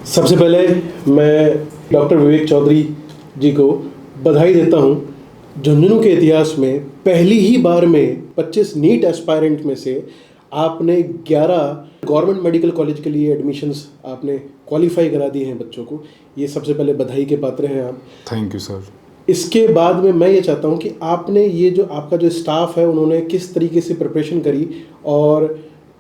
सबसे पहले मैं डॉक्टर विवेक चौधरी जी को बधाई देता हूं। झुंझुनू के इतिहास में पहली ही बार में 25 नीट एस्पायरेंट में से आपने 11 गवर्नमेंट मेडिकल कॉलेज के लिए एडमिशन्स आपने क्वालिफाई करा दिए हैं बच्चों को। ये सबसे पहले बधाई के पात्र हैं आप। Thank you sir. इसके बाद में मैं ये चाहता हूँ कि आपने ये जो आपका जो स्टाफ है उन्होंने किस तरीके से प्रिपरेशन करी और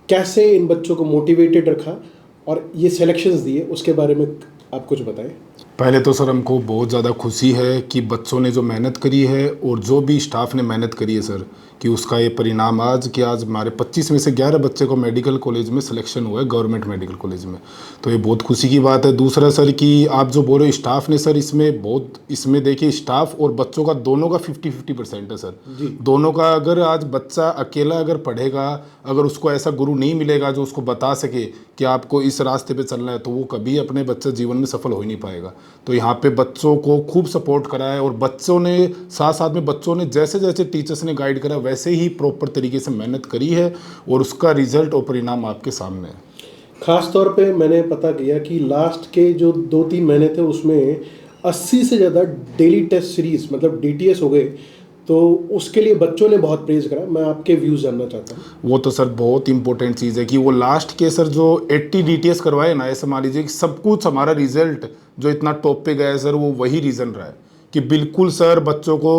कैसे इन बच्चों को मोटिवेटेड रखा और ये सिलेक्शंस दिए, उसके बारे में आप कुछ बताएं। पहले तो सर हमको बहुत ज़्यादा खुशी है कि बच्चों ने जो मेहनत करी है और जो भी स्टाफ ने मेहनत करी है सर, कि उसका ये परिणाम आज हमारे 25 में से 11 बच्चे को मेडिकल कॉलेज में सिलेक्शन हुआ है, गवर्नमेंट मेडिकल कॉलेज में। तो ये बहुत खुशी की बात है। दूसरा सर कि आप जो बोल रहे हो स्टाफ ने सर, इसमें देखिए स्टाफ और बच्चों का दोनों का 50-50% है सर जी। दोनों का। अगर आज बच्चा अकेला अगर पढ़ेगा, अगर उसको ऐसा गुरु नहीं मिलेगा जो उसको बता सके कि आपको इस रास्ते पे चलना है, तो वो कभी अपने बच्चे जीवन में सफल हो ही नहीं पाएगा। तो यहाँ पे बच्चों को खूब सपोर्ट करा है और बच्चों ने साथ साथ में बच्चों ने जैसे जैसे टीचर्स ने गाइड करा वैसे ही प्रॉपर तरीके से मेहनत करी है और उसका रिजल्ट और परिणाम आपके सामने है। खास तौर पे मैंने पता किया कि लास्ट के जो 2-3 महीने थे उसमें 80 से ज़्यादा डेली टेस्ट सीरीज मतलब DTS हो गए, तो उसके लिए बच्चों ने बहुत प्रेज करा। मैं आपके व्यूज़ जानना चाहता हूँ। वो तो सर बहुत इंपॉर्टेंट चीज़ है कि वो लास्ट के सर जो 80 DTS करवाए ना, ऐसा मान लीजिए कि सब कुछ हमारा रिजल्ट जो इतना टॉप पे गया है सर, वो वही रीज़न रहा है कि बिल्कुल सर बच्चों को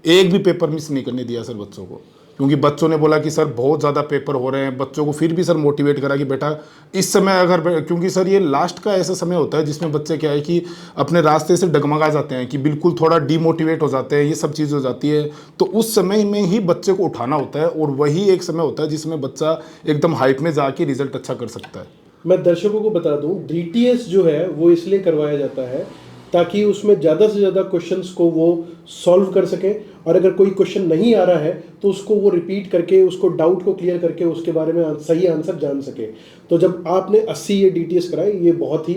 एक भी पेपर मिस नहीं करने दिया सर बच्चों को। क्योंकि बच्चों ने बोला कि सर बहुत ज़्यादा पेपर हो रहे हैं, बच्चों को फिर भी सर मोटिवेट करा कि बेटा इस समय अगर, क्योंकि सर ये लास्ट का ऐसा समय होता है जिसमें बच्चे क्या है कि अपने रास्ते से डगमगा जाते हैं, कि बिल्कुल थोड़ा डीमोटिवेट हो जाते हैं, ये सब चीज़ हो जाती है। तो उस समय में ही बच्चे को उठाना होता है और वही एक समय होता है जिसमें बच्चा एकदम हाइप में जाके रिजल्ट अच्छा कर सकता है। मैं दर्शकों को बता दूं, DTS जो है वो इसलिए करवाया जाता है ताकि उसमें ज़्यादा से ज़्यादा क्वेश्चंस को वो सॉल्व कर सकें, और अगर कोई क्वेश्चन नहीं आ रहा है तो उसको वो रिपीट करके उसको डाउट को क्लियर करके उसके बारे में सही आंसर जान सके। तो जब आपने 80 ये DTS कराए, ये बहुत ही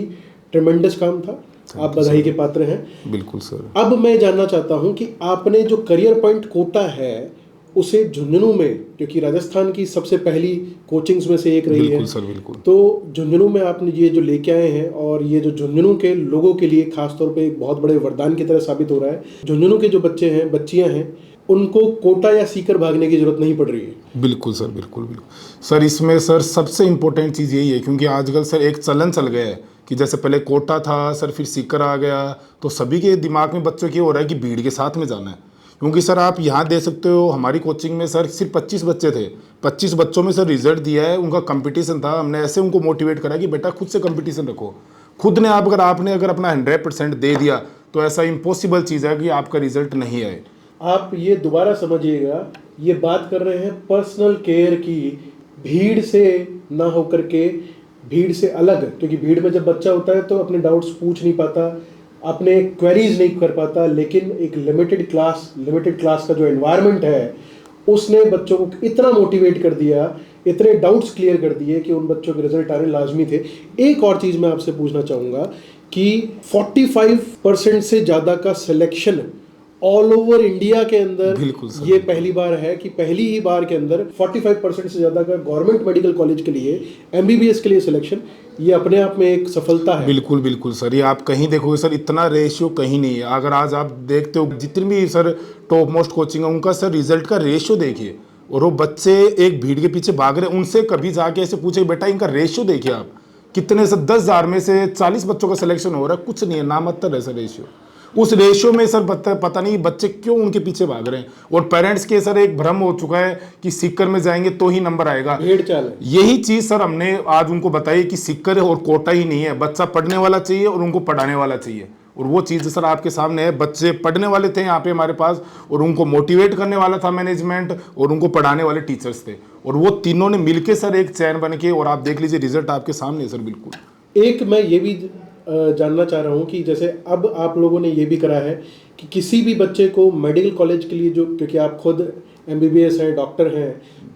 ट्रेमेंडस काम था। आप बधाई के पात्र हैं। बिल्कुल सर। अब मैं जानना चाहता हूं कि आपने जो करियर पॉइंट कोटा है उसे झुंझुनू में, क्योंकि राजस्थान की सबसे पहली कोचिंग्स में से एक रही है। बिल्कुल सर, बिल्कुल। तो झुंझुनू में आपने ये जो लेके आए हैं और ये जो झुंझुनू के लोगों के लिए खास तौर पे एक बहुत बड़े वरदान की तरह साबित हो रहा है। झुंझुनू के जो बच्चे हैं, बच्चियां हैं, उनको कोटा या सीकर भागने की जरूरत नहीं पड़ रही है। बिल्कुल सर, बिल्कुल बिल्कुल सर। इसमें सर सबसे इम्पोर्टेंट चीज़ यही है, क्योंकि आजकल सर एक चलन चल गया है कि जैसे पहले कोटा था सर, फिर सीकर आ गया, तो सभी के दिमाग में बच्चों की हो रहा है कि भीड़ के साथ में जाना है। क्योंकि सर आप यहाँ दे सकते हो, हमारी कोचिंग में सर सिर्फ 25 बच्चे थे, 25 बच्चों में सर रिजल्ट दिया है। उनका कंपटीशन था, हमने ऐसे उनको मोटिवेट करा कि बेटा खुद से कंपटीशन रखो। खुद ने आपने अगर अपना 100% दे दिया तो ऐसा इम्पॉसिबल चीज़ है कि आपका रिजल्ट नहीं आए। आप ये दोबारा समझिएगा, ये बात कर रहे हैं पर्सनल केयर की, भीड़ से ना होकर के, भीड़ से अलग। क्योंकि भीड़ में जब बच्चा होता है तो अपने डाउट्स पूछ नहीं पाता, अपने क्वेरीज नहीं कर पाता, लेकिन एक लिमिटेड क्लास का जो एनवायरनमेंट है उसने बच्चों को इतना मोटिवेट कर दिया, इतने डाउट्स क्लियर कर दिए कि उन बच्चों के रिजल्ट आने लाजमी थे। एक और चीज़ मैं आपसे पूछना चाहूँगा कि 45% से ज़्यादा का सिलेक्शन ऑल ओवर इंडिया के अंदर, ये पहली बार है कि पहली ही बार के अंदर 45% से ज़्यादा का गवर्नमेंट मेडिकल कॉलेज के लिए MBBS के लिए सिलेक्शन, ये अपने आप में एक सफलता है। बिल्कुल बिल्कुल सर। ये आप कहीं देखोगे सर, इतना रेशियो कहीं नहीं है। अगर आज आप देखते हो जितनी भी सर टॉप मोस्ट कोचिंग है, उनका सर रिजल्ट का रेशियो देखिए, और वो बच्चे एक भीड़ के पीछे भाग रहे हैं, उनसे कभी जाके ऐसे पूछे बेटा इनका रेशियो देखिए आप कितने, सर 10,000 में से 40 बच्चों का सिलेक्शन हो रहा है, कुछ नहीं है, नामात्र है सर रेशियो। उस रेशियो में सर पता नहीं बच्चे क्यों उनके पीछे भाग रहे हैं। और पेरेंट्स के सर एक भ्रम हो चुका है कि सीकर में जाएंगे तो ही नंबर आएगा। भेड़ चाल है। यही चीज सर हमने आज उनको बताई कि सीकर और कोटा ही नहीं है, बच्चा पढ़ने वाला चाहिए और उनको पढ़ाने वाला चाहिए। और वो चीज़ सर आपके सामने है। बच्चे पढ़ने वाले थे यहाँ पे हमारे पास, और उनको मोटिवेट करने वाला था मैनेजमेंट, और उनको पढ़ाने वाले टीचर्स थे, और वो तीनों ने मिलके सर एक चैन बन के, और आप देख लीजिए रिजल्ट आपके सामने है सर। बिल्कुल। एक मैं ये भी जानना चाह रहा हूँ कि जैसे अब आप लोगों ने ये भी करा है कि किसी भी बच्चे को मेडिकल कॉलेज के लिए, जो क्योंकि आप खुद MBBS हैं, डॉक्टर हैं,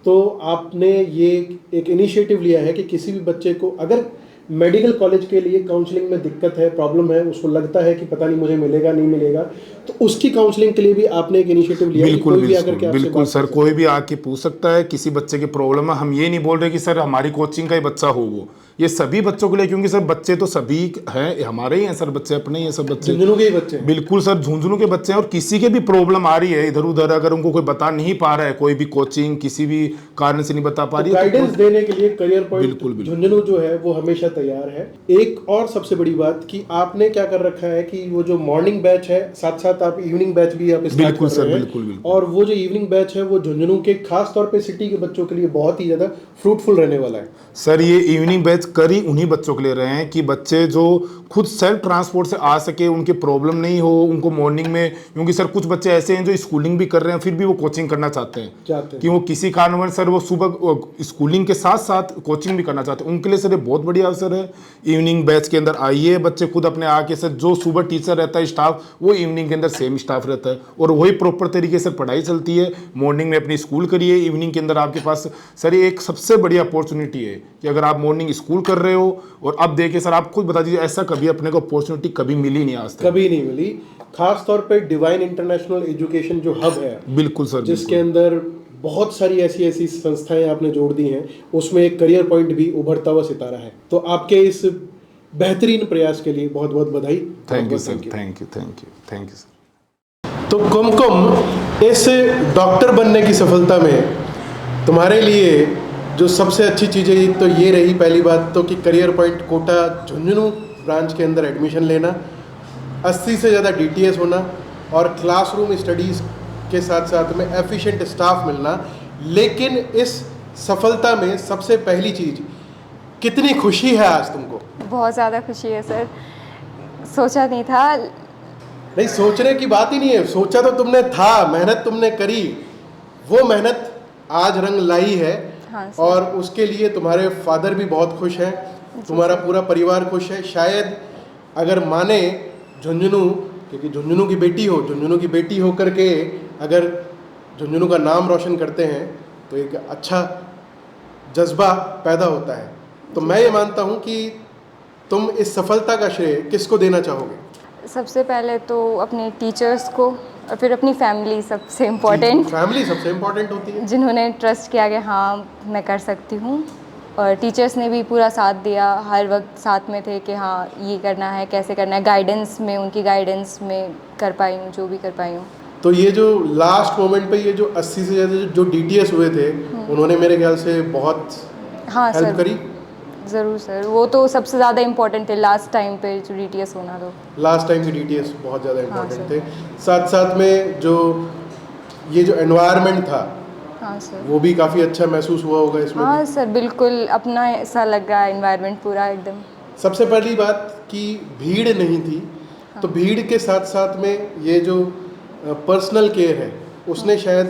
तो आपने ये एक इनिशिएटिव लिया है कि किसी भी बच्चे को अगर मेडिकल कॉलेज के लिए काउंसलिंग में दिक्कत है, प्रॉब्लम है, उसको लगता है कि पता नहीं मुझे मिलेगा नहीं मिलेगा, तो उसकी काउंसलिंग के लिए भी आपने एक इनिशिएटिव लिया। बिल्कुल बिल्कुल सर, कोई भी आके पूछ सकता है, किसी बच्चे की प्रॉब्लम है। हम ये नहीं बोल रहे कि सर हमारी कोचिंग का ही बच्चा हो, वो ये सभी बच्चों के लिए, क्योंकि सर बच्चे तो सभी हैं, हमारे ही हैं सर, बच्चे अपने ही हैं सब बच्चे, झुंझुनू के ही बच्चे हैं। बिल्कुल सर, झुंझुनू के बच्चे हैं। और किसी के भी प्रॉब्लम आ रही है इधर उधर, अगर उनको कोई बता नहीं पा रहा है, कोई भी कोचिंग किसी भी कारण से नहीं बता पा रही है, गाइडेंस देने के लिए करियर पॉइंट बिल्कुल, बिल्कुल। झुंझुनू जो है वो हमेशा तैयार है। एक और सबसे बड़ी बात कि आपने क्या कर रखा है कि वो जो मॉर्निंग बैच है, साथ साथ आप इवनिंग बैच भी आप स्टार्ट बिल्कुल कर सर, रहे हैं। बिल्कुल, बिल्कुल। और वो जो इवनिंग बैच है वो झुंझुनू के खास तौर पे सिटी के बच्चों के लिए बहुत ही ज्यादा फ्रूटफुल रहने वाला है। सर ये इवनिंग बैच कर ही उन्हीं बच्चों के लिए रहे हैं कि बच्चे जो खुद सेल्फ ट्रांसपोर्ट से आ सके, उनके प्रॉब्लम नहीं हो उनको मॉर्निंग में, क्योंकि सर कुछ बच्चे ऐसे हैं जो स्कूलिंग भी कर रहे हैं फिर भी वो कोचिंग करना चाहते हैं कि वो किसी कारणवश सर वो सुबह स्कूलिंग के साथ साथ कोचिंग भी करना चाहते हैं। उनके लिए सर ये बहुत बढ़िया अवसर है। इवनिंग बैच के अंदर आइए, बच्चे खुद अपने आके सर, जो सुबह टीचर रहता है स्टाफ, वो इवनिंग के अंदर सेम स्टाफ रहता है और वही प्रॉपर तरीके से पढ़ाई चलती है। मॉर्निंग में अपनी स्कूल करिए, इवनिंग के अंदर आपके पास सर ये एक सबसे बड़ी अपॉर्चुनिटी है कि अगर आप मॉर्निंग स्कूल कर रहे हो, और अब देखिए सर आप खुद बता दीजिए, ऐसा कभी अपने को अपॉर्चुनिटी कभी मिली नहीं आज तक, कभी नहीं मिली। खास तौर पे डिवाइन इंटरनेशनल एजुकेशन जो हब है, बिल्कुल सर, जिसके अंदर बहुत सारी ऐसी ऐसी संस्थाएं आपने जोड़ दी हैं, उसमें एक करियर पॉइंट भी उभरता हुआ सितारा है। तो आपके इस बेहतरीन प्रयास के लिए बहुत बहुत बधाई। Thank you sir, thank you, thank you, thank you sir. तो कुमकुम, इस डॉक्टर बनने की सफलता में तुम्हारे लिए जो सबसे अच्छी चीज़ें तो ये रही, पहली बात तो कि Career Point Kota Jhunjhunu branch के अंदर एडमिशन लेना, 80 से ज़्यादा DTS होना और क्लासरूम स्टडीज़ के साथ साथ में एफिशिएंट स्टाफ मिलना। लेकिन इस सफलता में सबसे पहली चीज़, कितनी खुशी है आज तुमको? बहुत ज़्यादा खुशी है सर, सोचा नहीं था। नहीं, सोचने की बात ही नहीं है, सोचा तो तुमने था, मेहनत तुमने करी, वो मेहनत आज रंग लाई है। हाँ सर। और उसके लिए तुम्हारे फादर भी बहुत खुश हैं, तुम्हारा पूरा परिवार खुश है। शायद अगर माने झुंझुनू, क्योंकि झुंझुनू की बेटी हो, झुंझुनू की बेटी होकर के अगर झुंझुनू का नाम रोशन करते हैं तो एक अच्छा जज्बा पैदा होता है। तो मैं ये मानता हूँ कि तुम इस सफलता का श्रेय किसको देना चाहोगे? सबसे पहले तो अपने टीचर्स को और फिर अपनी फैमिली, सबसे इम्पोर्टेंट, फैमिली सबसे इम्पोर्टेंट होती है, जिन्होंने ट्रस्ट किया कि हाँ मैं कर सकती हूँ। और टीचर्स ने भी पूरा साथ दिया, हर वक्त साथ में थे कि हाँ ये करना है, कैसे करना है, गाइडेंस में, उनकी गाइडेंस में कर पाई हूँ जो भी कर पाई हूँ। तो ये जो लास्ट मोमेंट पे ये जो 80 से ज़्यादा जो DTS हुए थे, उन्होंने मेरे ख्याल से बहुत हाँ हेल्प सर, करी। ज़रूर सर, वो तो सबसे ज़्यादा इम्पोर्टेंट थे लास्ट टाइम पे जो DTS होना। तो लास्ट टाइम के DTS बहुत ज़्यादा हाँ इम्पोर्टेंट सर। थे। साथ साथ में जो ये जो एनवायरनमेंट था, हाँ सर। वो भी काफ़ी अच्छा महसूस हुआ होगा इसमें हाँ भी। सर, बिल्कुल अपना ऐसा लग रहा है एनवायरनमेंट पूरा एकदम। सबसे पहली बात कि भीड़ नहीं थी, तो भीड़ के साथ साथ में ये जो पर्सनल केयर है उसने शायद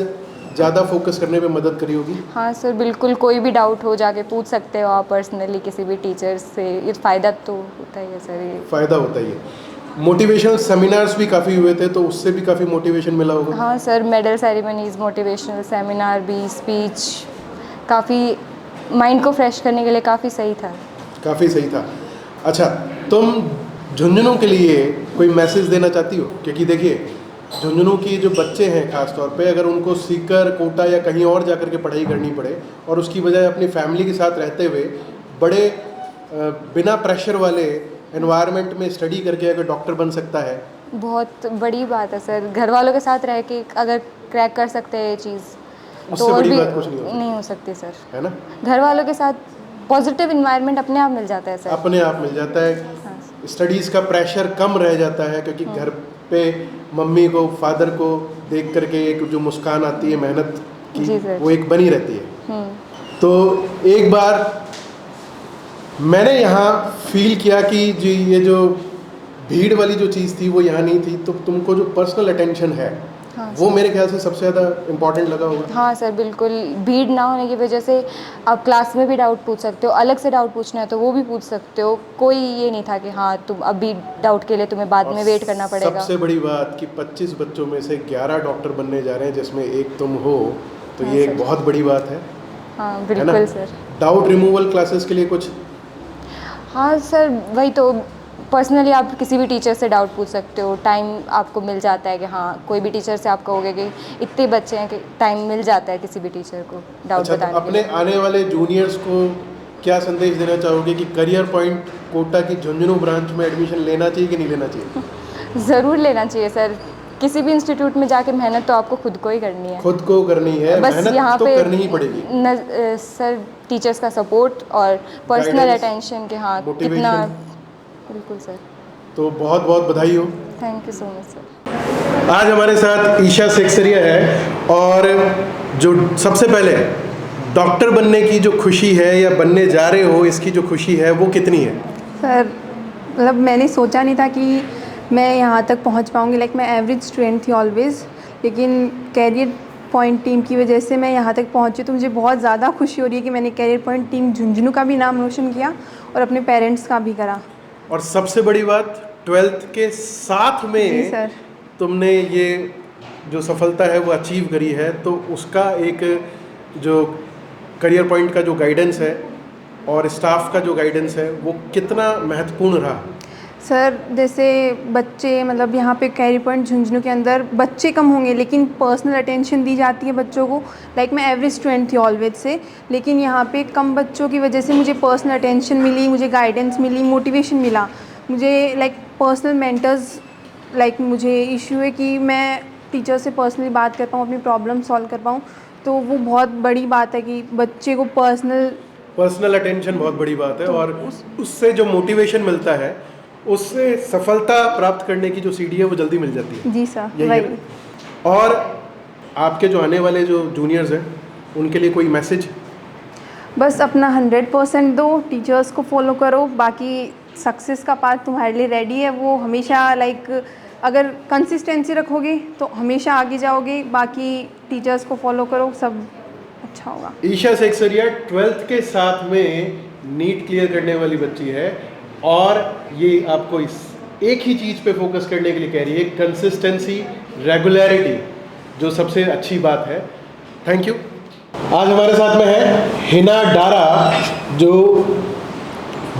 ज़्यादा फोकस करने पे मदद करी होगी। हाँ सर, बिल्कुल, कोई भी डाउट हो जाके पूछ सकते हो आप पर्सनली किसी भी टीचर से, ये फ़ायदा तो होता ही है सर। ये फ़ायदा होता ही है। मोटिवेशनल सेमिनार्स भी काफ़ी हुए थे, तो उससे भी काफ़ी मोटिवेशन मिला होगा। हाँ sir, medal ceremonies, motivational seminar भी, स्पीच, काफ़ी माइंड को फ्रेश करने के लिए काफ़ी सही था। काफ़ी सही था। अच्छा, तुम झुंझुनू के लिए कोई मैसेज देना चाहती हो? क्योंकि देखिए, झुंझुनू की जो बच्चे हैं खास तौर पे, अगर उनको सीकर, कोटा या कहीं और जाकर के पढ़ाई करनी पड़े और उसकी बजाय अपनी फैमिली के साथ रहते हुए बड़े बिना प्रेशर वाले एनवायरनमेंट में स्टडी करके अगर डॉक्टर बन सकता है, बहुत बड़ी बात है सर। घर वालों के साथ रह के अगर क्रैक कर सकते हैं ये चीज़, उससे तो और बड़ी भी बात कुछ नहीं हो सकती सर। है ना? घर वालों के साथ पॉजिटिव इन्वायरमेंट अपने आप मिल जाता है सर। अपने आप मिल जाता है। हाँ। स्टडीज़ का प्रेशर कम रह जाता है, क्योंकि घर पे मम्मी को, फादर को देख करके एक जो मुस्कान आती है मेहनत की, जी सर। वो एक बनी रहती है। तो एक बार मैंने यहाँ फील किया कि जी ये जो भीड़ वाली जो चीज़ थी वो यहाँ नहीं थी, तो तुमको जो पर्सनल अटेंशन है, हाँ वो मेरे ख्याल से सबसे ज़्यादा इम्पोर्टेंट लगा होगा। हाँ सर, बिल्कुल, भीड़ ना होने की वजह से आप क्लास में भी डाउट पूछ सकते हो, अलग से डाउट पूछना है तो वो भी पूछ सकते हो। कोई ये नहीं था कि हाँ तुम अभी डाउट के लिए तुम्हें बाद में वेट करना पड़ेगा। सबसे बड़ी बात कि 25 बच्चों में से 11 डॉक्टर बनने जा रहे हैं, जिसमें एक तुम हो, तो हाँ ये सर। एक बहुत बड़ी बात है। हाँ है ना? बिल्कुल सर। डाउट रिमूवल क्लासेस के लिए कुछ? हाँ सर, वही तो, पर्सनली आप किसी भी टीचर से डाउट पूछ सकते हो, टाइम आपको मिल जाता है कि हाँ कोई भी टीचर से आप कहोगे कि इतने बच्चे हैं कि टाइम मिल जाता है किसी भी टीचर को डाउट अच्छा, तो बताने के अपने लिए। आने वाले जूनियर्स को क्या संदेश देना चाहोगे कि करियर पॉइंट कोटा की झुंझुनू ब्रांच में एडमिशन लेना चाहिए कि नहीं लेना चाहिए? ज़रूर लेना चाहिए सर। किसी भी इंस्टीट्यूट में जाके मेहनत तो आपको खुद को ही करनी है। खुद को करनी है, बस मेहनत यहाँ तो पे करनी ही पड़ेगी। सर टीचर्स का सपोर्ट और पर्सनल Guidance, अटेंशन के हाँ motivation। कितना। बिल्कुल सर। तो बहुत बहुत बधाई हो। Thank you so much sir. आज हमारे साथ ईशा सेक्सरिया है और जो सबसे पहले डॉक्टर बनने की जो खुशी है या बनने जा रहे हो इसकी जो खुशी है वो कितनी है? सर मतलब मैंने सोचा नहीं था कि मैं यहाँ तक पहुँच पाऊँगी। लाइक मैं एवरेज स्टूडेंट थी ऑलवेज़, लेकिन कैरियर पॉइंट टीम की वजह से मैं यहाँ तक पहुँची। तो मुझे बहुत ज़्यादा खुशी हो रही है कि मैंने कैरियर पॉइंट टीम झुंझुनू का भी नाम रोशन किया और अपने पेरेंट्स का भी करा। और सबसे बड़ी बात 12th के साथ जी में सर। तुमने ये जो सफलता है वो अचीव करी है, तो उसका एक जो करियर पॉइंट का जो गाइडेंस है और स्टाफ का जो गाइडेंस है वो कितना महत्वपूर्ण रहा? सर जैसे बच्चे मतलब यहाँ पे कैरियर पॉइंट झुंझुनू के अंदर बच्चे कम होंगे लेकिन पर्सनल अटेंशन दी जाती है बच्चों को। लाइक मैं एवरेज स्टूडेंट थी ऑलवेज से, लेकिन यहाँ पे कम बच्चों की वजह से मुझे पर्सनल अटेंशन मिली, मुझे गाइडेंस मिली, मोटिवेशन मिला। मुझे लाइक पर्सनल मेंटर्स लाइक मुझे इशू है कि मैं टीचर से पर्सनली बात कर पाऊँ, अपनी प्रॉब्लम सॉल्व कर पाऊँ। तो वो बहुत बड़ी बात है कि बच्चे को पर्सनल अटेंशन बहुत बड़ी बात है। और उससे जो मोटिवेशन मिलता है उससे सफलता प्राप्त करने की जो सीढ़ी है वो जल्दी मिल जाती है। जी सर यही वही। है। और आपके जो आने वाले जो जूनियर्स हैं उनके लिए कोई मैसेज? बस अपना 100% दो, टीचर्स को फॉलो करो, बाकी सक्सेस का पाथ तुम्हारे लिए रेडी है। वो हमेशा लाइक अगर कंसिस्टेंसी रखोगे तो हमेशा आगे जाओगे। बाकी टीचर्स को फॉलो करो, सब अच्छा होगा। ईशा सेक्सरिया 12th के साथ में नीट क्लियर करने वाली बच्ची है और ये आपको इस एक ही चीज़ पे फोकस करने के लिए कह रही है, कंसिस्टेंसी, रेगुलरिटी, जो सबसे अच्छी बात है। Thank you. आज हमारे साथ में है हिना डारा, जो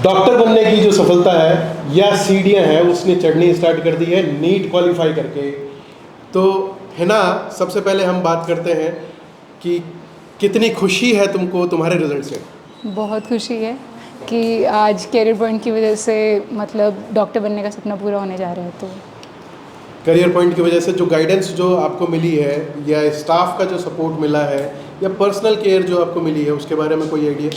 डॉक्टर बनने की जो सफलता है या सीढ़ियाँ हैं उसने चढ़नी स्टार्ट कर दी है नीट क्वालिफाई करके। तो हिना, सबसे पहले हम बात करते हैं कि कितनी खुशी है तुमको तुम्हारे रिजल्ट से? बहुत खुशी है कि आज कैरियर पॉइंट की वजह से मतलब डॉक्टर बनने का सपना पूरा होने जा रहा है। तो करियर पॉइंट की वजह से जो गाइडेंस जो आपको मिली है या स्टाफ का जो सपोर्ट मिला है या पर्सनल केयर जो आपको मिली है उसके बारे में कोई आइडिया?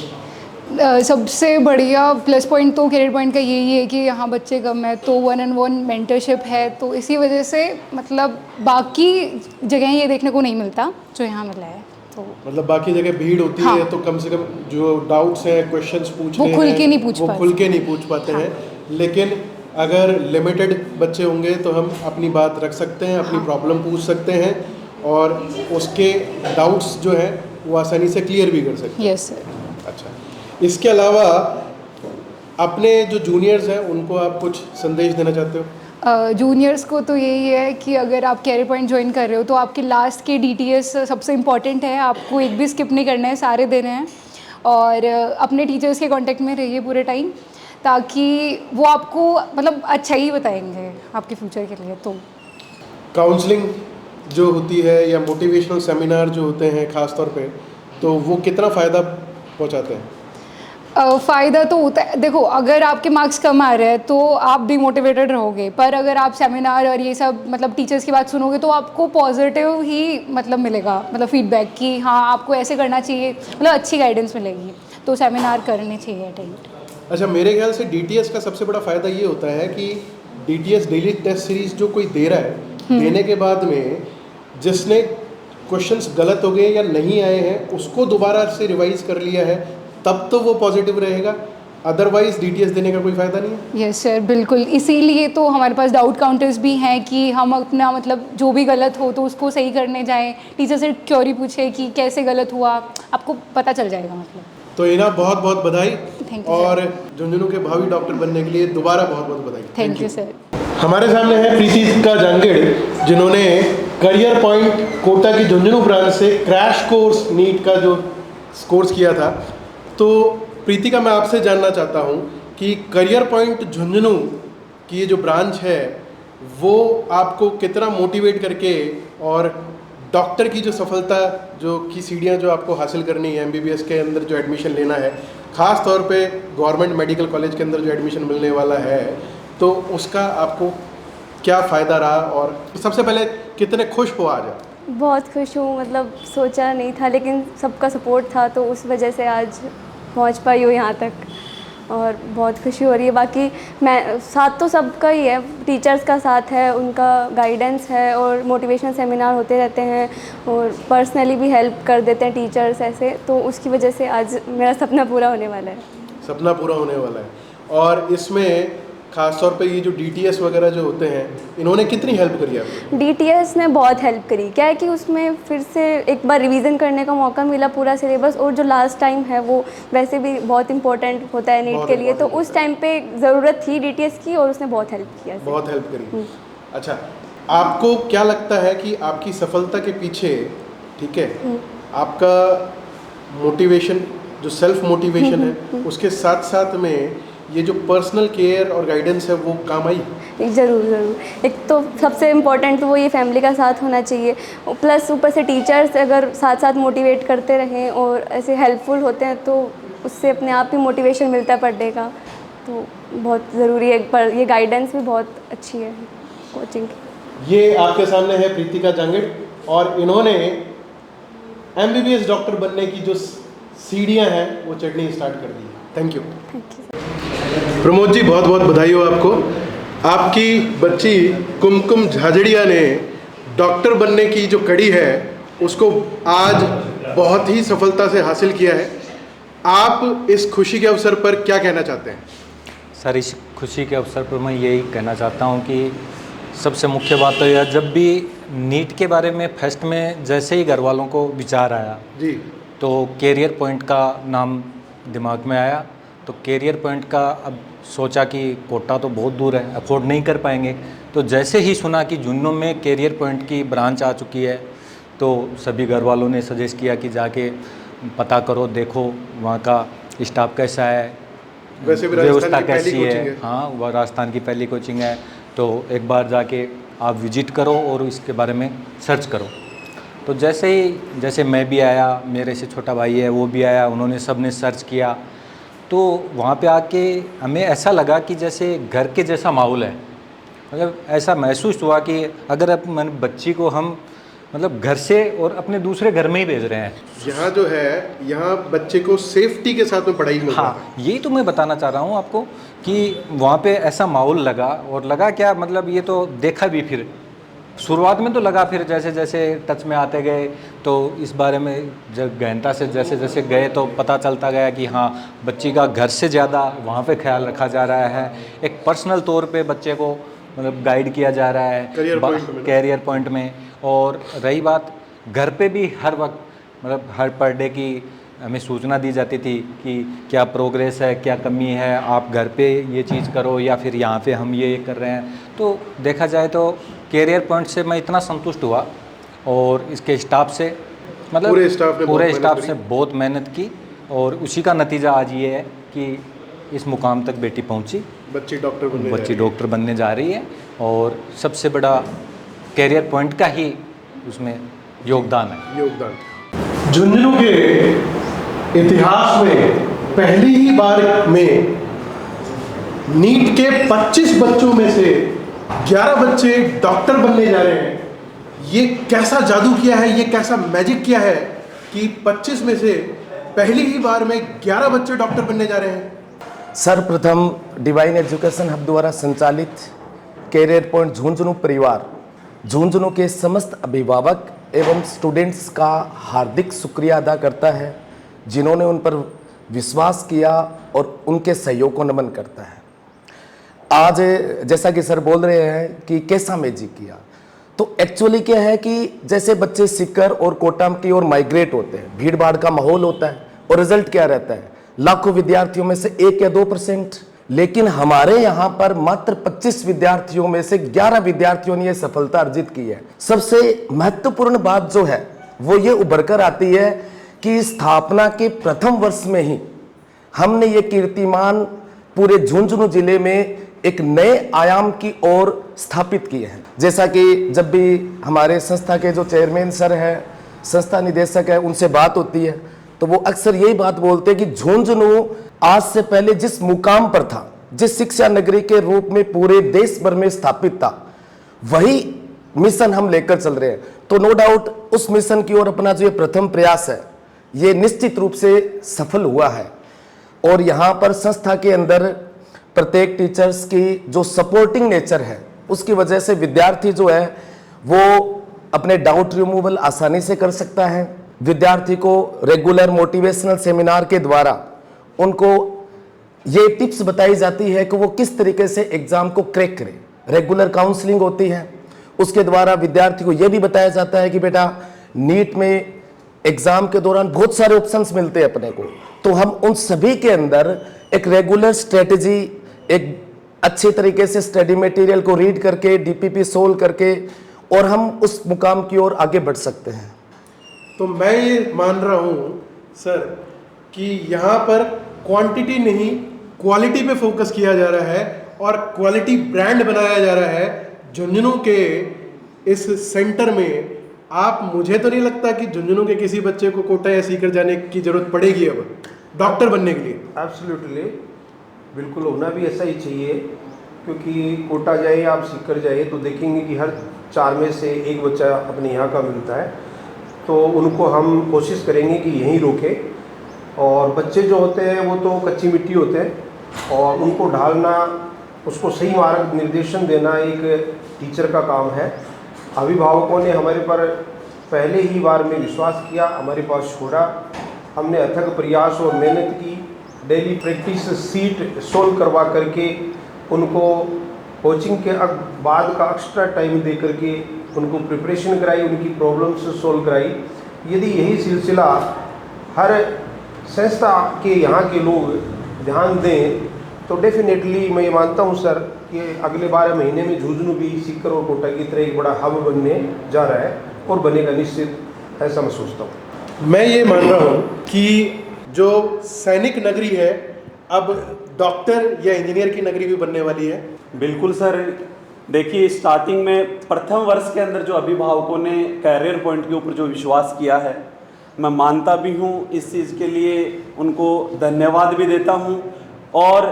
सबसे बढ़िया प्लस पॉइंट तो कैरियर पॉइंट का यही है कि यहाँ बच्चे कम है तो 1-on-1 मेंटरशिप है। तो इसी वजह से मतलब बाकी जगह ये देखने को नहीं मिलता जो यहाँ मिला है। तो मतलब बाकी जगह भीड़ होती हाँ। है तो कम से कम जो डाउट्स हैं, क्वेश्चंस पूछने वो खुल के हैं, नहीं पूछ वो पाते। खुल के नहीं पूछ पाते हैं। लेकिन अगर लिमिटेड बच्चे होंगे तो हम अपनी बात रख सकते हैं, अपनी प्रॉब्लम पूछ सकते हैं और उसके डाउट्स जो हैं वो आसानी से क्लियर भी कर सकते हैं। Yes sir. अच्छा, इसके अलावा अपने जो जूनियर्स हैं उनको आप कुछ संदेश देना चाहते हो? जूनियर्स को तो यही है कि अगर आप कैरियर पॉइंट ज्वाइन कर रहे हो तो आपके लास्ट के DTS सबसे इम्पॉर्टेंट है। आपको एक भी स्किप नहीं करना है, सारे देने हैं। और अपने टीचर्स के कांटेक्ट में रहिए पूरे टाइम, ताकि वो आपको मतलब अच्छा ही बताएंगे आपके फ्यूचर के लिए। तो काउंसलिंग जो होती है या मोटिवेशनल सेमिनार जो होते हैं ख़ास तौर पे, तो वो कितना फ़ायदा पहुंचाते हैं? फ़ायदा तो होता है। देखो, अगर आपके मार्क्स कम आ रहे हैं तो आप डिमोटिवेटेड रहोगे, पर अगर आप सेमिनार और ये सब मतलब टीचर्स की बात सुनोगे तो आपको पॉजिटिव ही मतलब मिलेगा, मतलब फीडबैक कि हाँ आपको ऐसे करना चाहिए, मतलब अच्छी गाइडेंस मिलेगी। तो सेमिनार करने चाहिए अटेंड। अच्छा, मेरे ख्याल से DTS का सबसे बड़ा फ़ायदा ये होता है कि DTS डेली टेस्ट सीरीज़ जो कोई दे रहा है, देने के बाद में जिसने क्वेश्चंस गलत हो गए या नहीं आए हैं उसको दोबारा से रिवाइज कर लिया है तब तो वो पॉजिटिव रहेगा। अदरवाइज DTS देने का कोई फ़ायदा नहीं है। यस सर, बिल्कुल। इसीलिए तो हमारे पास डाउट काउंटर्स भी हैं कि हम अपना मतलब जो भी गलत हो तो उसको सही करने जाएं। टीचर से क्वेरी पूछे कि कैसे गलत हुआ, आपको पता चल जाएगा मतलब। तो इना बहुत बहुत बधाई। Thank you, और झुंझुनू के भावी डॉक्टर बनने के लिए दोबारा बहुत बहुत बधाई। Thank you sir. हमारे सामने है प्रीतिका जांगेड़, जिन्होंने करियर पॉइंट कोटा की झुंझुनू ब्रांच से क्रैश कोर्स नीट का जो कोर्स किया था। तो प्रीतिका, मैं आपसे जानना चाहता हूँ कि करियर पॉइंट झुंझुनू की ये जो ब्रांच है वो आपको कितना मोटिवेट करके और डॉक्टर की जो सफलता जो की सीढ़ियाँ जो आपको हासिल करनी है, MBBS के अंदर जो एडमिशन लेना है, ख़ास तौर पे गवर्नमेंट मेडिकल कॉलेज के अंदर जो एडमिशन मिलने वाला है, तो उसका आपको क्या फ़ायदा रहा, और सबसे पहले कितने खुश हो आज आप? बहुत खुश हूँ, मतलब सोचा नहीं था लेकिन सबका सपोर्ट था तो उस वजह से आज पहुँच पाई हूँ यहाँ तक, और बहुत खुशी हो रही है। बाकी मैं साथ तो सबका ही है, टीचर्स का साथ है, उनका गाइडेंस है, और मोटिवेशनल सेमिनार होते रहते हैं, और पर्सनली भी हेल्प कर देते हैं टीचर्स ऐसे, तो उसकी वजह से आज मेरा सपना पूरा होने वाला है। सपना पूरा होने वाला है। और इसमें ख़ास तौर पे ये जो DTS वगैरह जो होते हैं, इन्होंने कितनी हेल्प करी आपको? DTS ने बहुत हेल्प करी। क्या है कि उसमें फिर से एक बार रिवीजन करने का मौका मिला पूरा सिलेबस, और जो लास्ट टाइम है वो वैसे भी बहुत इंपॉर्टेंट होता है नीट के लिए, तो उस टाइम पे ज़रूरत थी DTS की, और उसने बहुत हेल्प किया। बहुत हेल्प करी। अच्छा, आपको क्या लगता है कि आपकी सफलता के पीछे, ठीक है, आपका मोटिवेशन, जो सेल्फ मोटिवेशन है, उसके साथ साथ में ये जो पर्सनल केयर और गाइडेंस है वो काम आई? ज़रूर ज़रूर। एक तो सबसे इम्पोर्टेंट तो वो ये फैमिली का साथ होना चाहिए, प्लस ऊपर से टीचर्स अगर साथ साथ मोटिवेट करते रहें और ऐसे हेल्पफुल होते हैं तो उससे अपने आप ही मोटिवेशन मिलता है पढ़ने का, तो बहुत ज़रूरी है। पर ये गाइडेंस भी बहुत अच्छी है कोचिंग की। ये आपके सामने है प्रीतिका जांगड़, और इन्होंने MBBS डॉक्टर बनने की जो सीढ़ियाँ हैं वो चढ़नी स्टार्ट कर दी है। Thank you. प्रमोद जी, बहुत बहुत बधाई हो आपको। आपकी बच्ची कुमकुम झाझड़िया ने डॉक्टर बनने की जो कड़ी है उसको आज बहुत ही सफलता से हासिल किया है। आप इस खुशी के अवसर पर क्या कहना चाहते हैं? सर, इस खुशी के अवसर पर मैं यही कहना चाहता हूँ कि सबसे मुख्य बात तो यह, जब भी नीट के बारे में फर्स्ट में जैसे ही घर वालों को विचार आया जी, तो कैरियर पॉइंट का नाम दिमाग में आया। तो कैरियर पॉइंट का अब सोचा कि कोटा तो बहुत दूर है, अफोर्ड नहीं कर पाएंगे, तो जैसे ही सुना कि झुंझुनू में कैरियर पॉइंट की ब्रांच आ चुकी है तो सभी घर वालों ने सजेस्ट किया कि जाके पता करो, देखो वहाँ का स्टाफ कैसा है, वैसे भी व्यवस्था राजस्थान की पहली कैसी कोचिंग है। हाँ, वह राजस्थान की पहली कोचिंग है, तो एक बार जाके आप विजिट करो और इसके बारे में सर्च करो। तो जैसे मैं भी आया, मेरे से छोटा भाई है वो भी आया, उन्होंने सब ने सर्च किया, तो वहाँ पे आके हमें ऐसा लगा कि जैसे घर के जैसा माहौल है। मतलब ऐसा महसूस हुआ कि अगर अपने बच्ची को हम मतलब घर से और अपने दूसरे घर में ही भेज रहे हैं। यहाँ जो है, यहाँ बच्चे को सेफ्टी के साथ में पढ़ाई मिल रहा है। हाँ, यही तो मैं बताना चाह रहा हूँ आपको कि वहाँ पे ऐसा माहौल लगा, और लगा क्या, मतलब ये तो देखा भी फिर शुरुआत में तो लगा, फिर जैसे जैसे टच में आते गए तो इस बारे में जब गहनता से जैसे जैसे गए तो पता चलता गया कि हाँ, बच्ची का घर से ज़्यादा वहाँ पे ख्याल रखा जा रहा है। एक पर्सनल तौर पे बच्चे को मतलब गाइड किया जा रहा है कैरियर पॉइंट में। और रही बात, घर पे भी हर वक्त मतलब हर पर डे की हमें सूचना दी जाती थी कि क्या प्रोग्रेस है, क्या कमी है, आप घर पे ये चीज़ करो या फिर यहाँ पे हम ये कर रहे हैं। तो देखा जाए तो कैरियर पॉइंट से मैं इतना संतुष्ट हुआ, और इसके स्टाफ से, मतलब पूरे स्टाफ से बहुत मेहनत की, और उसी का नतीजा आज ये है कि इस मुकाम तक बेटी पहुँची, बच्ची डॉक्टर बनने जा रही है, और सबसे बड़ा कैरियर पॉइंट का ही उसमें योगदान है। झुंझुनू के इतिहास में पहली ही बार में नीट के 25 बच्चों में से 11 बच्चे डॉक्टर बनने जा रहे हैं। ये कैसा जादू किया है, ये कैसा मैजिक किया है कि 25 में से पहली ही बार में 11 बच्चे डॉक्टर बनने जा रहे हैं? सर्वप्रथम डिवाइन एजुकेशन हब द्वारा संचालित कैरियर पॉइंट झुंझुनू परिवार, झुंझुनू के समस्त अभिभावक एवं स्टूडेंट्स का हार्दिक शुक्रिया अदा करता है, जिन्होंने उन पर विश्वास किया और उनके सहयोग को नमन करता है। आज जैसा कि सर बोल रहे हैं कि कैसा मैजिक किया, तो एक्चुअली क्या है कि जैसे बच्चे सीकर और कोटा की ओर माइग्रेट होते हैं, भीड़ भाड़ का माहौल होता है, और रिजल्ट क्या रहता है, लाखों विद्यार्थियों में से 1 या 2%। लेकिन हमारे यहाँ पर मात्र 25 विद्यार्थियों में से 11 विद्यार्थियों ने यह सफलता अर्जित की है। सबसे महत्वपूर्ण बात जो है वो ये उभर कर आती है कि स्थापना के प्रथम वर्ष में ही हमने ये कीर्तिमान पूरे झुंझुनू जिले में एक नए आयाम की ओर स्थापित किए हैं। जैसा कि जब भी हमारे संस्था के जो चेयरमैन सर हैं, संस्था निदेशक है, उनसे बात होती है तो वो अक्सर यही बात बोलते हैं कि झुंझुनू आज से पहले जिस मुकाम पर था, जिस शिक्षा नगरी के रूप में पूरे देश भर में स्थापित था, वही मिशन हम लेकर चल रहे हैं। तो नो डाउट उस मिशन की ओर अपना जो ये प्रथम प्रयास है, ये निश्चित रूप से सफल हुआ है। और यहाँ पर संस्था के अंदर प्रत्येक टीचर्स की जो सपोर्टिंग नेचर है, उसकी वजह से विद्यार्थी जो है वो अपने डाउट रिमूवल आसानी से कर सकता है। विद्यार्थी को रेगुलर मोटिवेशनल सेमिनार के द्वारा उनको ये टिप्स बताई जाती है कि वो किस तरीके से एग्जाम को क्रैक करें। रेगुलर काउंसलिंग होती है, उसके द्वारा विद्यार्थी को ये भी बताया जाता है कि बेटा नीट में एग्जाम के दौरान बहुत सारे ऑप्शंस मिलते हैं अपने को, तो हम उन सभी के अंदर एक रेगुलर स्ट्रेटजी, एक अच्छे तरीके से स्टडी मटेरियल को रीड करके, डीपीपी सोल्व करके, और हम उस मुकाम की ओर आगे बढ़ सकते हैं। तो मैं ये मान रहा हूँ सर कि यहाँ पर क्वांटिटी नहीं क्वालिटी पे फोकस किया जा रहा है और क्वालिटी ब्रांड बनाया जा रहा है झुंझुनू के इस सेंटर में। आप, मुझे तो नहीं लगता कि झुंझुनू के किसी बच्चे को कोटा या सीकर जाने की जरूरत पड़ेगी अब डॉक्टर बनने के लिए। एब्सोल्युटली, बिल्कुल होना भी ऐसा ही चाहिए, क्योंकि कोटा जाए आप सीकर जाए तो देखेंगे कि हर 4 में से 1 बच्चा अपने यहाँ का मिलता है। तो उनको हम कोशिश करेंगे कि यहीं रोकें। और बच्चे जो होते हैं वो तो कच्ची मिट्टी होते हैं और उनको ढालना, उसको सही मार्ग निर्देशन देना एक टीचर का काम है। अभिभावकों ने हमारे पर पहले ही बार में विश्वास किया, हमारे पास छोड़ा, हमने अथक प्रयास और मेहनत की, डेली प्रैक्टिस सीट सोल्व करवा करके उनको कोचिंग के बाद का एक्स्ट्रा टाइम दे करके उनको प्रिपरेशन कराई, उनकी प्रॉब्लम्स सोल्व कराई। यदि यही सिलसिला हर संस्था के यहाँ के लोग ध्यान दें तो डेफिनेटली मैं ये मानता हूँ सर कि अगले 12 महीने में झुंझुनू भी सीकर और कोटा की तरह एक बड़ा हब बनने जा रहा है और बनेगा निश्चित, ऐसा मैं सोचता हूँ। मैं ये मान रहा हूँ कि जो सैनिक नगरी है अब डॉक्टर या इंजीनियर की नगरी भी बनने वाली है। बिल्कुल सर, देखिए स्टार्टिंग में प्रथम वर्ष के अंदर जो अभिभावकों ने कैरियर पॉइंट के ऊपर जो विश्वास किया है, मैं मानता भी हूँ, इस चीज़ के लिए उनको धन्यवाद भी देता हूँ। और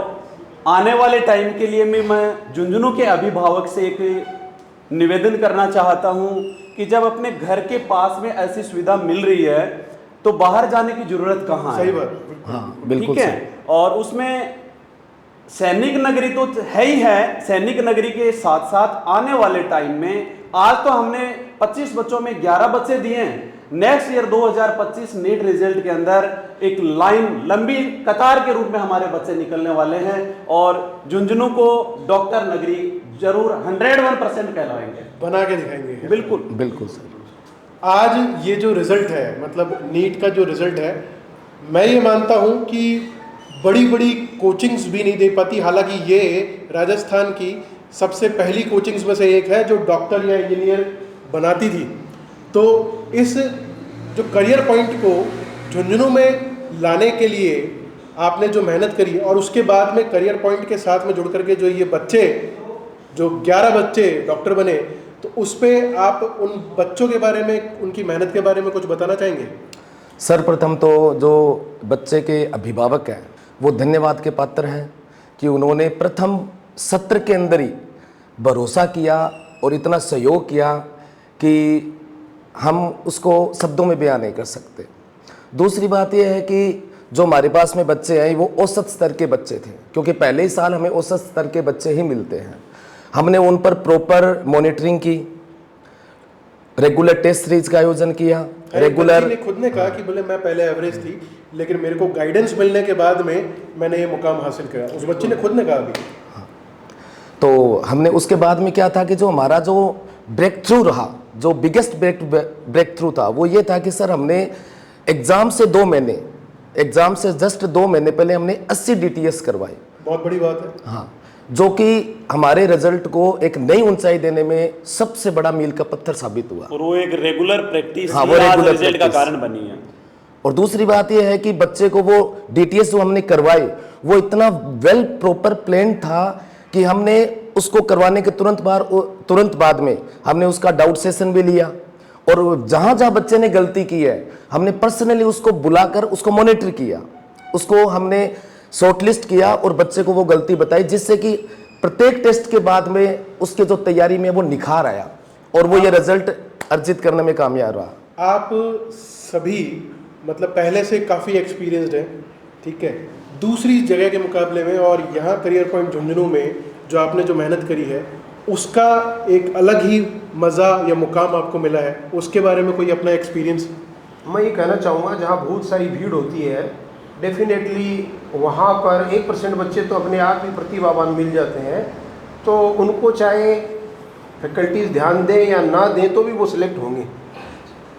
आने वाले टाइम के लिए मैं झुंझुनू के अभिभावक से एक निवेदन करना चाहता हूँ कि जब अपने घर के पास में ऐसी सुविधा मिल रही है तो बाहर जाने की जरूरत कहाँ है। सही बात, हाँ बिल्कुल ठीक है। और उसमें सैनिक नगरी तो है ही है, सैनिक नगरी के साथ साथ आने वाले टाइम में, आज तो हमने 25 बच्चों में 11 बच्चे दिए हैं, नेक्स्ट ईयर 2025 नीट रिजल्ट के अंदर एक लाइन लंबी कतार के रूप में हमारे बच्चे निकलने वाले हैं और झुंझुनू को डॉक्टर नगरी जरूर 101% कहलाएंगे, बना के दिखाएंगे। बिल्कुल बिल्कुल सर। आज ये जो रिजल्ट है, मतलब नीट का जो रिजल्ट है, मैं ये मानता हूँ कि बड़ी बड़ी कोचिंग्स भी नहीं दे पाती। हालांकि ये राजस्थान की सबसे पहली कोचिंग्स में से एक है जो डॉक्टर या इंजीनियर बनाती थी। तो इस जो करियर पॉइंट को झुंझुनू में लाने के लिए आपने जो मेहनत करी और उसके बाद में करियर पॉइंट के साथ में जुड़ करके जो ये बच्चे, जो 11 बच्चे डॉक्टर बने, तो उस पर आप उन बच्चों के बारे में, उनकी मेहनत के बारे में कुछ बताना चाहेंगे? सर्वप्रथम तो जो बच्चे के अभिभावक हैं वो धन्यवाद के पात्र हैं कि उन्होंने प्रथम सत्र के अंदर ही भरोसा किया और इतना सहयोग किया कि हम उसको शब्दों में बयान नहीं कर सकते। दूसरी बात यह है कि जो हमारे पास में बच्चे हैं वो औसत स्तर के बच्चे थे, क्योंकि पहले ही साल हमें औसत स्तर के बच्चे ही मिलते हैं। हमने उन पर प्रॉपर मॉनिटरिंग की, रेगुलर टेस्ट सीरीज का आयोजन किया। रेगुलर ने खुद ने कहा कि बोले मैं पहले एवरेज थी, लेकिन मेरे को गाइडेंस मिलने के बाद में मैंने ये मुकाम हासिल किया। उस बच्चे ने खुद ने कहा भी। तो हमने उसके बाद में क्या था कि जो हमारा जो ब्रेक थ्रू रहा, जो बिगेस्ट ब्रेक थ्रू था, वो ये था कि सर हमने एग्ज़ाम से 2 महीने, एग्ज़ाम से जस्ट 2 महीने पहले हमने 80 DTS करवाई। बहुत बड़ी बात है। हाँ, जो कि हमारे रिजल्ट को एक नई ऊंचाई देने में सबसे बड़ा मील का पत्थर साबित हुआ। और वो एक रेगुलर प्रैक्टिस हाँ, वो रेगुलर रिजल्ट का कारण बनी है। और दूसरी बात यह है कि बच्चे को वो DTS जो हमने करवाई वो इतना वेल प्रॉपर प्लान था कि हमने उसको करवाने के तुरंत बाद में हमने उसका डाउट सेशन भी लिया और जहाँ जहाँ बच्चे ने गलती की है हमने पर्सनली उसको बुलाकर उसको मॉनिटर किया, उसको हमने शॉर्टलिस्ट किया और बच्चे को वो गलती बताई, जिससे कि प्रत्येक टेस्ट के बाद में उसके जो तैयारी में वो निखार आया और वो ये रिजल्ट अर्जित करने में कामयाब रहा। आप सभी मतलब पहले से काफ़ी एक्सपीरियंस्ड हैं, ठीक है, दूसरी जगह के मुकाबले में, और यहाँ करियर पॉइंट झुंझुनू में जो आपने जो मेहनत करी है उसका एक अलग ही मज़ा या मुकाम आपको मिला है, उसके बारे में कोई अपना एक्सपीरियंस? मैं ये कहना चाहूँगा, जहाँ बहुत सारी भीड़ होती है डेफिनेटली वहाँ पर 1% बच्चे तो अपने आप ही प्रतिभावान मिल जाते हैं, तो उनको चाहे फैकल्टीज़ ध्यान दें या ना दें तो भी वो सिलेक्ट होंगे।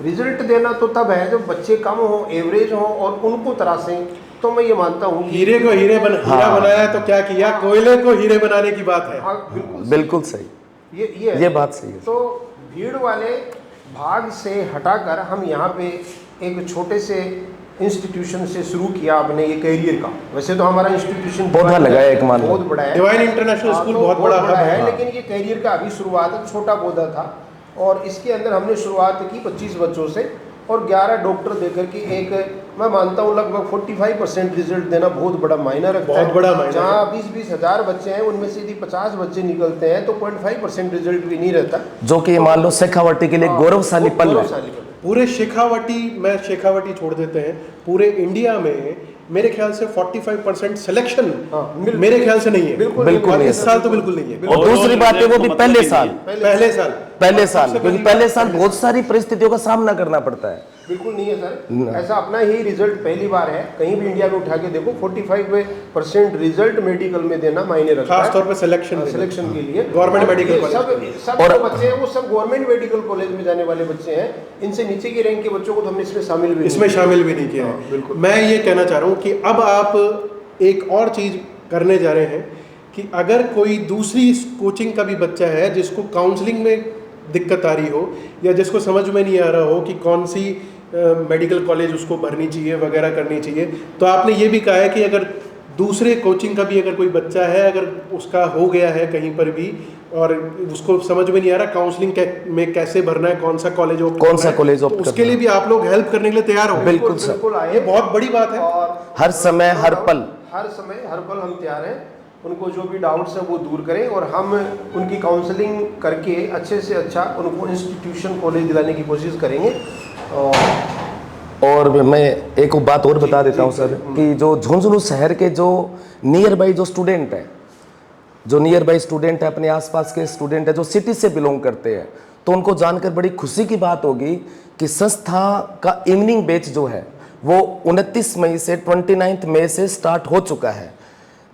रिजल्ट देना तो तब है जब बच्चे कम हों, एवरेज हों और उनको तरासें। तो मैं ये मानता हूँ हीरे को हीरा बनाया तो क्या किया, कोयले को हीरे बनाने की बात है। हाँ बिल्कुल सही, ये बात सही है। तो भीड़ वाले भाग से हटाकर हम यहाँ पे एक छोटे से इंस्टीट्यूशन से शुरू किया आपने ये करियर का। वैसे तो हमारा इंस्टीट्यूशन पौधा लगाया एक मान बहुत बड़ा है, डिवाइन इंटरनेशनल स्कूल बहुत बड़ा है, लेकिन ये करियर का अभी शुरुआत छोटा पौधा था और इसके अंदर हमने शुरुआत की 25 बच्चों से और 11 डॉक्टर देकर के एक, मैं मानता हूँ लगभग 45% रिजल्ट देना बहुत बड़ा मायना रखता है। बहुत बड़ा मायना। जहाँ 20-20 हज़ार बच्चे हैं उनमें से यदि 50 बच्चे निकलते हैं तो 0.5% रिजल्ट भी नहीं रहता, जो कि मान लो शेखावटी के लिए गौरवशाली पल है। पूरे शेखावटी छोड़ देते हैं, पूरे इंडिया में मेरे ख्याल से 45% सिलेक्शन मेरे ख्याल से नहीं है, बिल्कुल नहीं, इस साल तो बिल्कुल नहीं है। और दूसरी बात है वो भी पहले साल क्योंकि पहले साल बहुत सारी परिस्थितियों का सामना करना पड़ता है। बिल्कुल नहीं है सर, ऐसा अपना ही रिजल्ट पहली बार है, कहीं भी इंडिया में उठा के देखो 45% रिजल्ट मेडिकल में देना मायने रखता है, खास तौर पे सिलेक्शन के लिए। गवर्नमेंट मेडिकल कॉलेज सब जो बच्चे हैं वो सब गवर्नमेंट मेडिकल कॉलेज में जाने वाले बच्चे हैं, इनसे नीचे की रैंक के बच्चों को तो हमने इसमें शामिल भी नहीं किया है। बिल्कुल। मैं ये कहना चाह रहा हूँ कि अब आप एक और चीज़ करने जा रहे हैं कि अगर कोई दूसरी कोचिंग का भी बच्चा है जिसको काउंसलिंग में दिक्कत आ रही हो या जिसको समझ में नहीं आ रहा हो कि कौन सी मेडिकल कॉलेज उसको भरनी चाहिए वगैरह करनी चाहिए, तो आपने ये भी कहा है कि अगर दूसरे कोचिंग का भी अगर कोई बच्चा है, अगर उसका हो गया है कहीं पर भी और उसको समझ में नहीं आ रहा काउंसलिंग में कैसे भरना है, कौन सा कॉलेज उसके लिए भी आप लोग हेल्प करने के लिए तैयार हो? बिल्कुल सर, ये बहुत बड़ी बात है। और हर समय हर पल हम तैयार हैं, उनको जो भी डाउट्स हैं वो दूर करें और हम उनकी काउंसलिंग करके अच्छे से अच्छा उनको इंस्टीट्यूशन कॉलेज दिलाने की कोशिश करेंगे। और मैं एक बात और बता देता हूं सर कि जो झुंझुनू शहर के जो नियर बाई स्टूडेंट है, अपने आसपास के स्टूडेंट है जो सिटी से बिलोंग करते हैं, तो उनको जानकर बड़ी खुशी की बात होगी कि संस्था का इवनिंग बैच जो है वो 29 मई से 29 मई से स्टार्ट हो चुका है,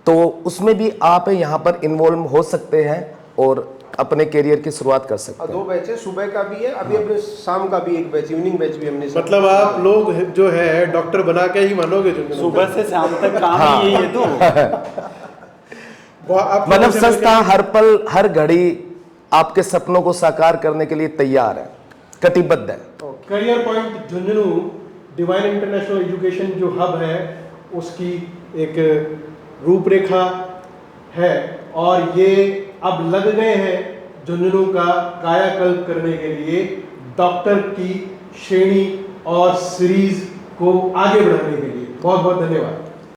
तो उसमें भी आप यहाँ पर इन्वॉल्व हो सकते हैं और अपने करियर की शुरुआत कर सकते हैं। 2 बैच है, सुबह का भी है, अभी अपने शाम का भी एक बैच, इवनिंग बैच भी हमने। मतलब आप लोग जो है डॉक्टर बना के ही मानोगे जो सुबह से शाम तक काम ही यही है। तो मतलब संस्था हर पल हर घड़ी आपके सपनों को साकार करने के लिए तैयार है, कटिबद्ध है। Career point Jhunjhunu divine international education जो हब है उसकी एक रूपरेखा है और ये अब लग गए हैं झुंझुनू का कायाकल्प करने के लिए डॉक्टर की श्रेणी और सीरीज को आगे बढ़ाने के लिए। बहुत बहुत धन्यवाद।